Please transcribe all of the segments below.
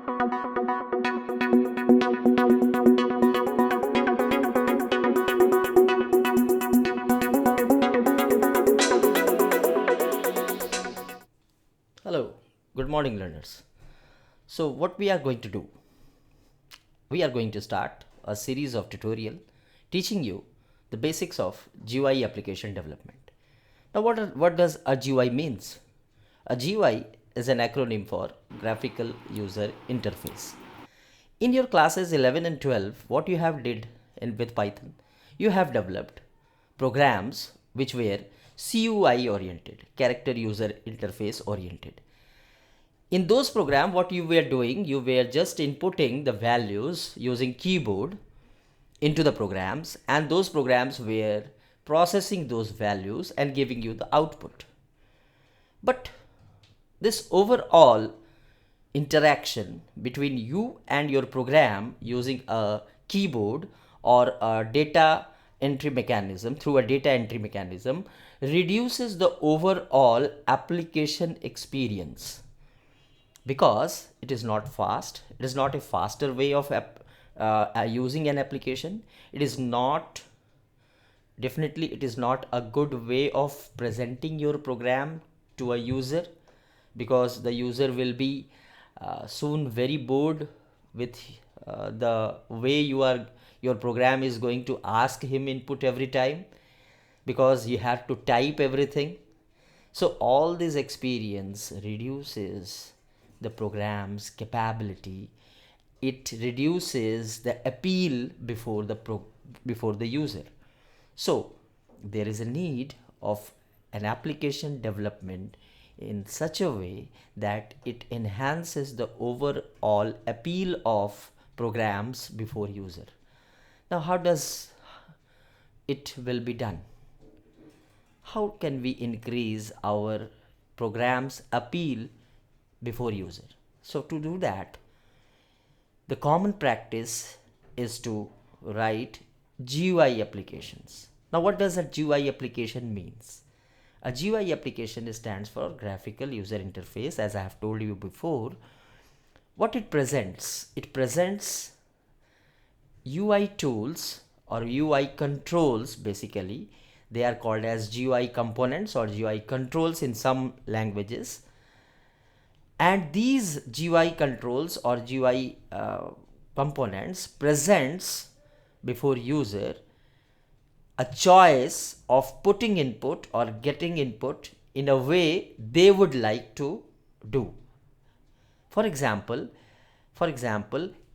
Hello, good morning learners. So what we are going to do? We are going to start a series of tutorial teaching you the basics of GUI application development. Now what does a GUI means? A GUI is an acronym for graphical user interface. In your classes 11 and 12, what you have did with Python, you have developed programs which were CUI oriented, character user interface oriented. In those programs, what you were doing, you were just inputting the values using keyboard into the programs, and those programs were processing those values and giving you the output. But this overall interaction between you and your program using a keyboard or a data entry mechanism, through a data entry mechanism, reduces the overall application experience, because it is not fast. It is not a faster way of using an application. It is not, definitely it is not a good way of presenting your program to a user, because the user will be soon very bored with the way your program is going to ask him input every time, because you have to type everything. So all this experience reduces the program's capability. It reduces the appeal before the user. So there is a need of an application development in such a way that it enhances the overall appeal of programs before user. Now how does it will be done? How can we increase our program's appeal before user? So to do that, the common practice is to write GUI applications. Now what does a GUI application means? A GUI application stands for graphical user interface. As I have told you before, what it presents UI tools or UI controls. Basically they are called as GUI components or GUI controls in some languages, and these GUI controls or GUI components presents before user a choice of putting input or getting input in a way they would like to do. For example,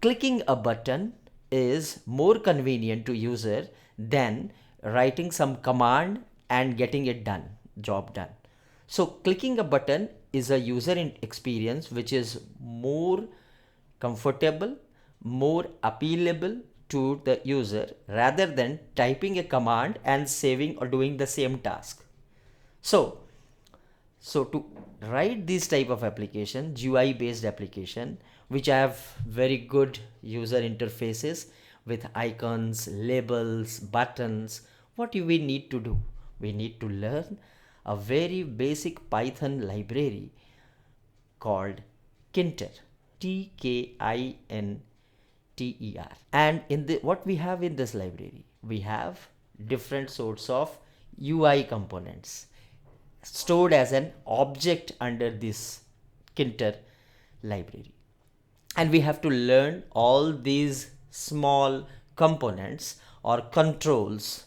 clicking a button is more convenient to user than writing some command and getting it done, job done. So clicking a button is a user experience which is more comfortable, more appealable to the user, rather than typing a command and saving or doing the same task. So to write this type of application, GUI based application, which have very good user interfaces with icons, labels, buttons, what we need to do? We need to learn a very basic Python library called tkinter, tkinter. And in the what we have in this library, we have different sorts of UI components stored as an object under this tkinter library, and we have to learn all these small components or controls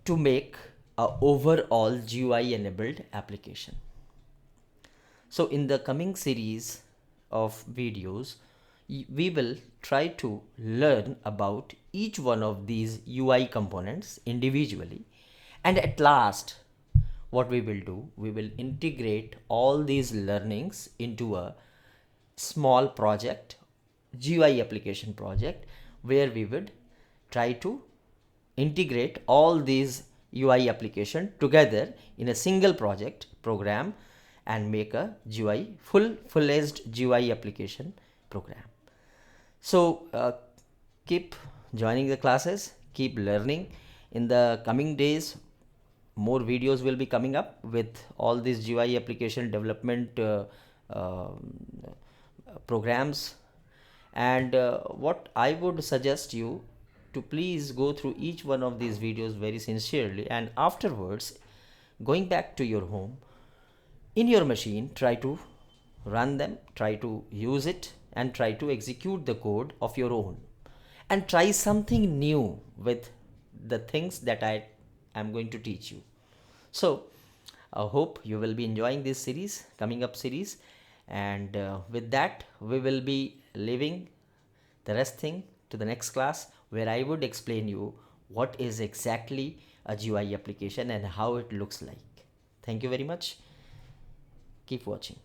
to make a overall GUI enabled application. So in the coming series of videos, we will try to learn about each one of these UI components individually, and at last what we will do, we will integrate all these learnings into a small project, GUI application project, where we would try to integrate all these UI application together in a single project program and make a GUI full-fledged GUI application program. So keep joining the classes, keep learning. In the coming days, more videos will be coming up with all these GUI application development programs. And what I would suggest you to please go through each one of these videos very sincerely, and afterwards going back to your home, in your machine, try to run them, try to use it, and try to execute the code of your own, and try something new with the things that I am going to teach you. So I hope you will be enjoying this series, coming up series, and with that we will be leaving the rest thing to the next class, where I would explain you what is exactly a GUI application and how it looks like. Thank you very much. Keep watching.